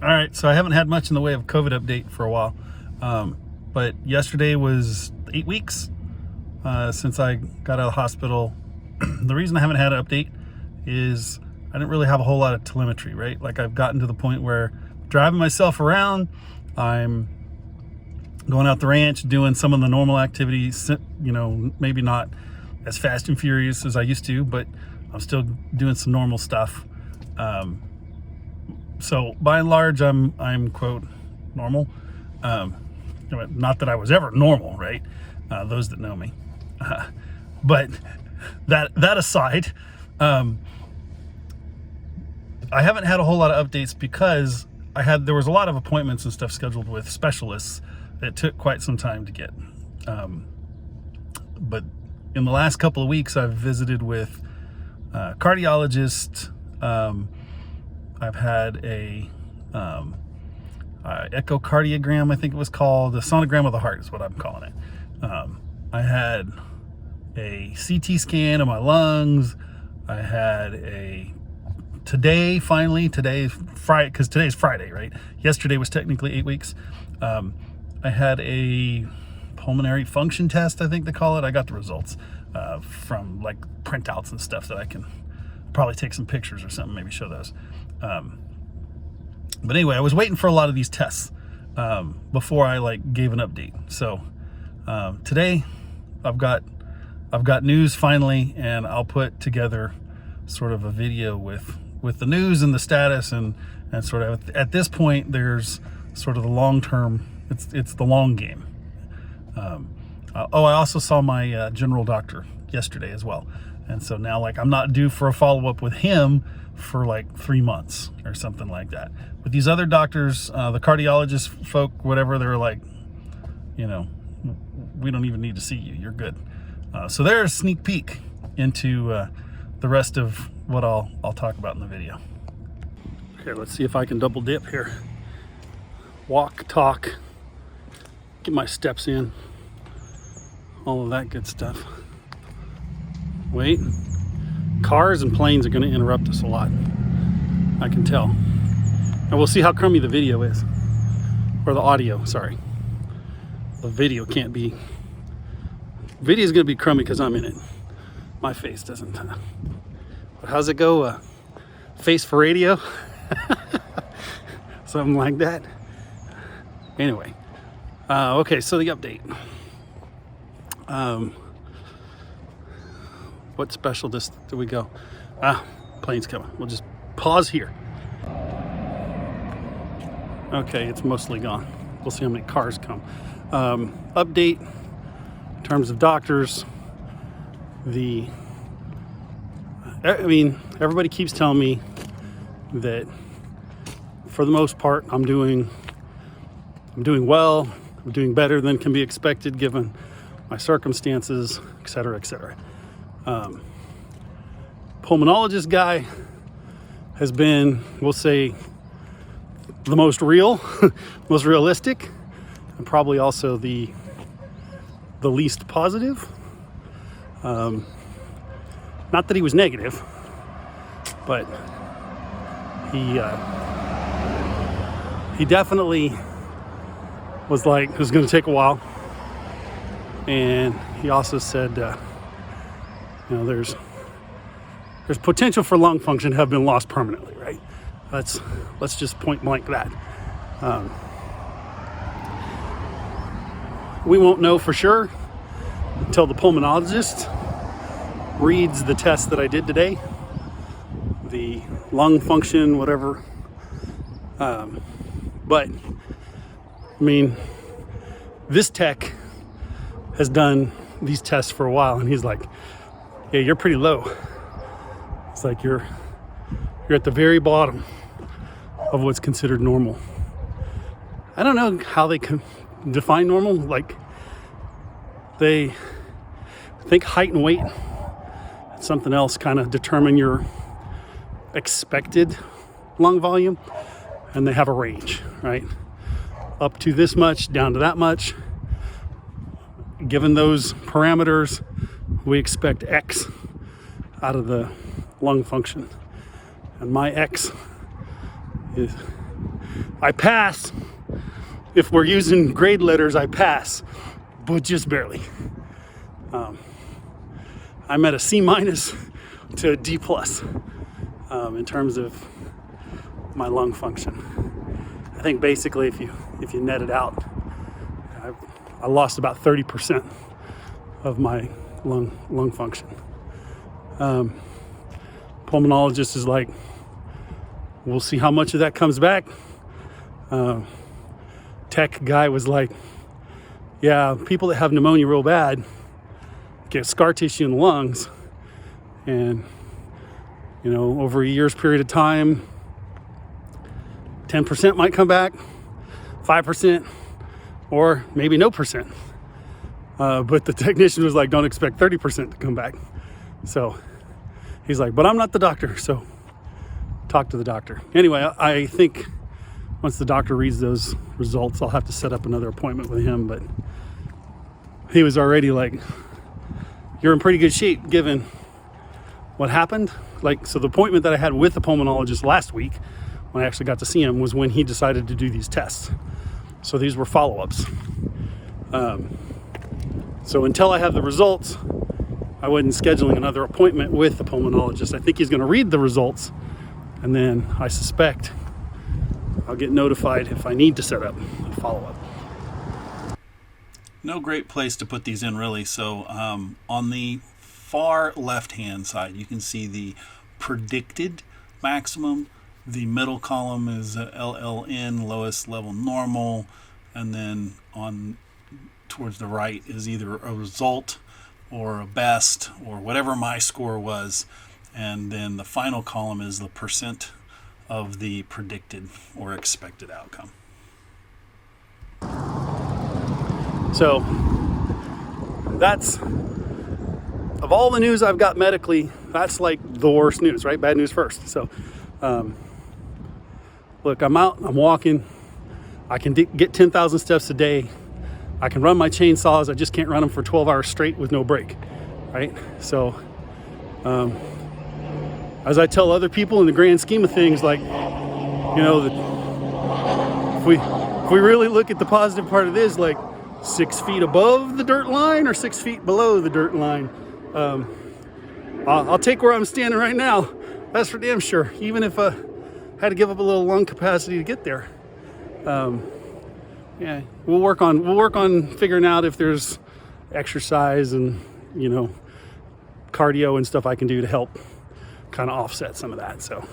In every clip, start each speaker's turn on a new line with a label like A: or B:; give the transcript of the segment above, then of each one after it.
A: All right, so I haven't had much in the way of COVID update for a while, but yesterday was 8 weeks since I got out of the hospital. The reason I haven't had an update is I didn't really have a whole lot of telemetry, right? Like I've gotten to the point where driving myself around, I'm going out the ranch, doing some of the normal activities, you know, maybe not as fast and furious as I used to, but I'm still doing some normal stuff. So by and large, I'm quote normal. Not that I was ever normal, right? Those that know me. But that aside, I haven't had a whole lot of updates because there was a lot of appointments and stuff scheduled with specialists that took quite some time to get. But in the last couple of weeks, I've visited with cardiologists. I've had a echocardiogram, I think it was called. A sonogram of the heart is what I'm calling it. I had a CT scan of my lungs. I had today, Friday, because today's Friday, right? Yesterday was technically 8 weeks. I had a pulmonary function test, I think they call it. I got the results from like printouts and stuff that I can probably take some pictures or something, maybe show those. But anyway, I was waiting for a lot of these tests before I gave an update. So today I've got news finally, and I'll put together sort of a video with the news and the status and sort of at this point there's sort of the long term. It's the long game. I also saw my general doctor yesterday as well, and so now I'm not due for a follow-up with him for 3 months or something like that. With these other doctors, the cardiologist folk, whatever, they're like, we don't even need to see you, you're good. So there's a sneak peek into the rest of what I'll talk about in the video. Okay, let's see if I can double dip here. Walk, talk, get my steps in, all of that good stuff. Wait, cars and planes are going to interrupt us a lot, I can tell. And we'll see how crummy the video is, or the audio, sorry. The video can't be, video's going to be crummy because I'm in it. My face doesn't. But how's it go? Face for radio? Something like that. Anyway, okay, so the update. What special do we go? Plane's coming. We'll just pause here. Okay, it's mostly gone. We'll see how many cars come. Update in terms of doctors. Everybody keeps telling me that for the most part I'm doing well. I'm doing better than can be expected given my circumstances, et cetera, et cetera. Pulmonologist guy has been, we'll say, the most real, most realistic, and probably also the least positive. Not that he was negative, but he definitely was like, it was going to take a while. And he also said, there's potential for lung function to have been lost permanently, right? Let's just point blank that. We won't know for sure until the pulmonologist reads the test that I did today, the lung function, whatever. But this tech has done these tests for a while, and he's like, yeah, you're pretty low. It's like you're at the very bottom of what's considered normal. I don't know how they can define normal. They think height and weight and something else kind of determine your expected lung volume, and they have a range, right? Up to this much, down to that much. Given those parameters, we expect X out of the lung function. And my X is I pass. If we're using grade letters, I pass, but just barely. I'm at a C- to a D+ in terms of my lung function. I think basically if you net it out, I lost about 30% of my lung function. Pulmonologist is like, we'll see how much of that comes back. Tech guy was like, yeah, people that have pneumonia real bad get scar tissue in the lungs, and over a year's period of time, 10% might come back, 5%, or maybe no percent. But the technician was like, don't expect 30% to come back. So he's like, but I'm not the doctor, so talk to the doctor. Anyway, I think once the doctor reads those results, I'll have to set up another appointment with him. But he was already like, you're in pretty good shape given what happened. So the appointment that I had with the pulmonologist last week, when I actually got to see him, was when he decided to do these tests. So these were follow-ups. So until I have the results, I wasn't scheduling another appointment with the pulmonologist. I think he's going to read the results, and then I suspect I'll get notified if I need to set up a follow-up. No great place to put these in, really. So on the far left-hand side, you can see the predicted maximum. The middle column is LLN, lowest level normal, and then towards the right is either a result or a best or whatever my score was, and then the final column is the percent of the predicted or expected outcome. So that's, of all the news I've got medically, that's like the worst news, right? Bad news first. So look, I'm out, I'm walking, I can get 10,000 steps a day. I can run my chainsaws, I just can't run them for 12 hours straight with no break, right? So as I tell other people, in the grand scheme of things, like, if we really look at the positive part of this, like 6 feet above the dirt line or 6 feet below the dirt line, I'll take where I'm standing right now. That's for damn sure. Even if I had to give up a little lung capacity to get there. Yeah, we'll work on figuring out if there's exercise and cardio and stuff I can do to help kind of offset some of that. So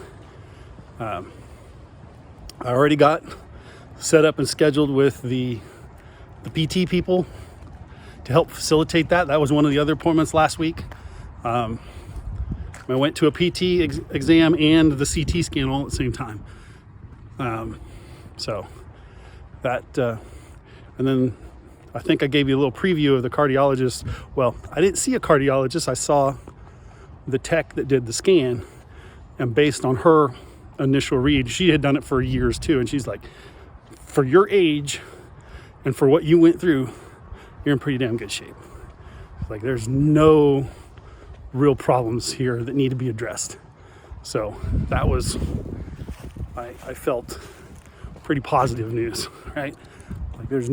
A: I already got set up and scheduled with the PT people to help facilitate that. That was one of the other appointments last week. I went to a PT exam and the CT scan all at the same time. So that, and then I think I gave you a little preview of the cardiologist. Well, I didn't see a cardiologist. I saw the tech that did the scan, and based on her initial read, she had done it for years too. And she's like, for your age and for what you went through, you're in pretty damn good shape. Like, there's no real problems here that need to be addressed. So that was, I felt pretty positive news, right? Like, there's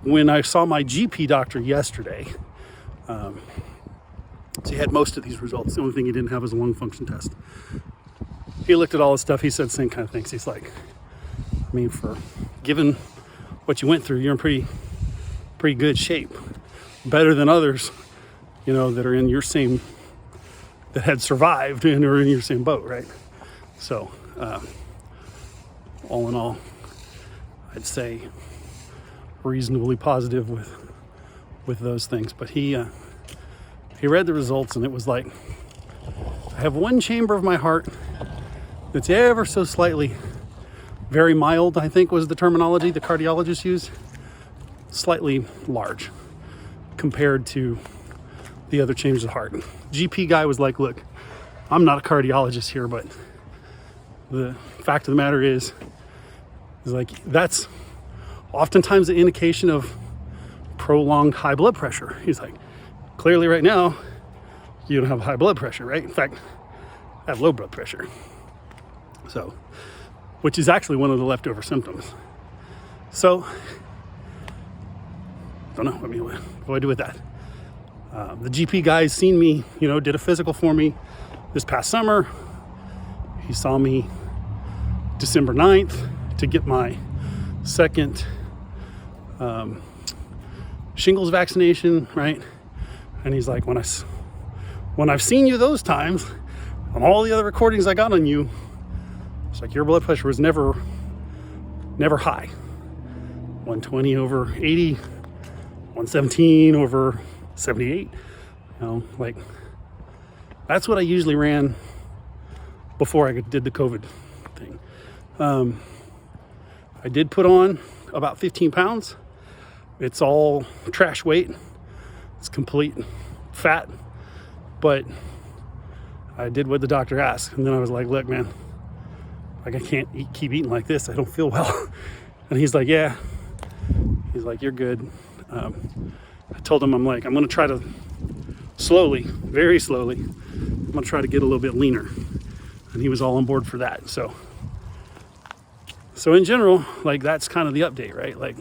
A: when I saw my GP doctor yesterday, so he had most of these results. The only thing he didn't have was a lung function test. He looked at all this stuff. He said the same kind of things. He's like, I mean, for given what you went through, you're in pretty good shape. Better than others, that are in your same, that had survived and are in your same boat, right? So, all in all, I'd say reasonably positive with those things. But he read the results, and it was like, I have one chamber of my heart that's ever so slightly, very mild, I think was the terminology the cardiologist used, slightly large compared to the other chambers of the heart. GP guy was like, look, I'm not a cardiologist here, but the fact of the matter is like, that's oftentimes the indication of prolonged high blood pressure. He's like, clearly right now, you don't have high blood pressure, right? In fact, I have low blood pressure. So which is actually one of the leftover symptoms. So, don't know. I mean, what do I do with that? The GP guy's seen me, did a physical for me this past summer. He saw me December 9th to get my second shingles vaccination, right? And he's like, when I've seen you those times, on all the other recordings I got on you, it's like your blood pressure was never high. 120 over 80, 117 over 78. Like that's what I usually ran before I did the COVID thing. I did put on about 15 pounds. It's all trash weight. It's complete fat, but I did what the doctor asked. And then I was like, look, man, like I can't keep eating like this. I don't feel well. And he's like, yeah. He's like, you're good. I told him, I'm going to try to slowly, very slowly, I'm going to try to get a little bit leaner. And he was all on board for that. So in general, like that's kind of the update, right? Like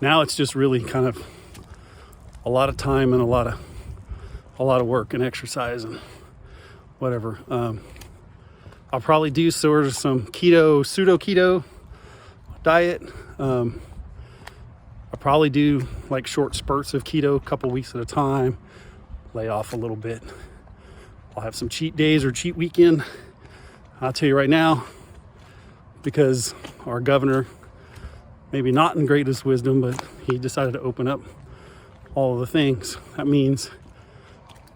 A: now it's just really kind of a lot of time and a lot of work and exercise and whatever. I'll probably do sort of some pseudo keto diet. I'll probably do like short spurts of keto, a couple weeks at a time, lay off a little bit. I'll have some cheat days or cheat weekend. I'll tell you right now, because our governor, maybe not in greatest wisdom, but he decided to open up all of the things. That means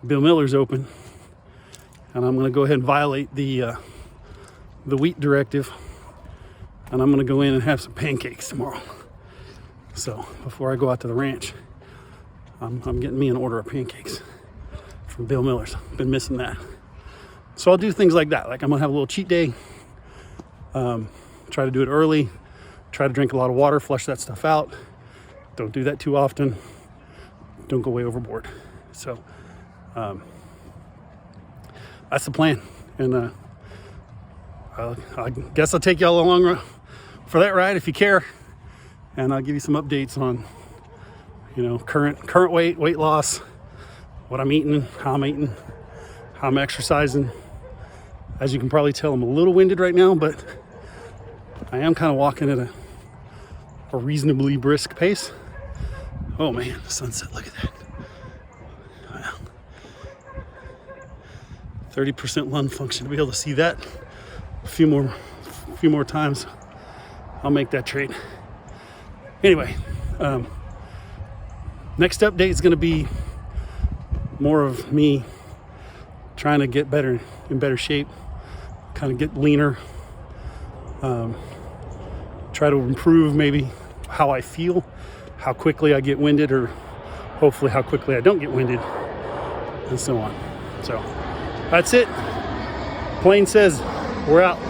A: Bill Miller's open, and I'm going to go ahead and violate the wheat directive, and I'm going to go in and have some pancakes tomorrow. So before I go out to the ranch, I'm getting me an order of pancakes from Bill Miller's. Been missing that. So I'll do things like that. Like I'm going to have a little cheat day. Try to do it early. Try to drink a lot of water, flush that stuff out. Don't do that too often. Don't go way overboard. So that's the plan. And I guess I'll take y'all along for that ride if you care. And I'll give you some updates on, current weight loss, what I'm eating, how I'm exercising. As you can probably tell, I'm a little winded right now, but I am kind of walking at a reasonably brisk pace. Oh man, the sunset, look at that. Wow. 30% lung function, to be able to see that a few more times, I'll make that trade. Anyway, next update is going to be more of me trying to get in better shape, kind of get leaner, try to improve maybe how I feel, how quickly I get winded, or hopefully how quickly I don't get winded, and so on. So that's it. Plane says we're out.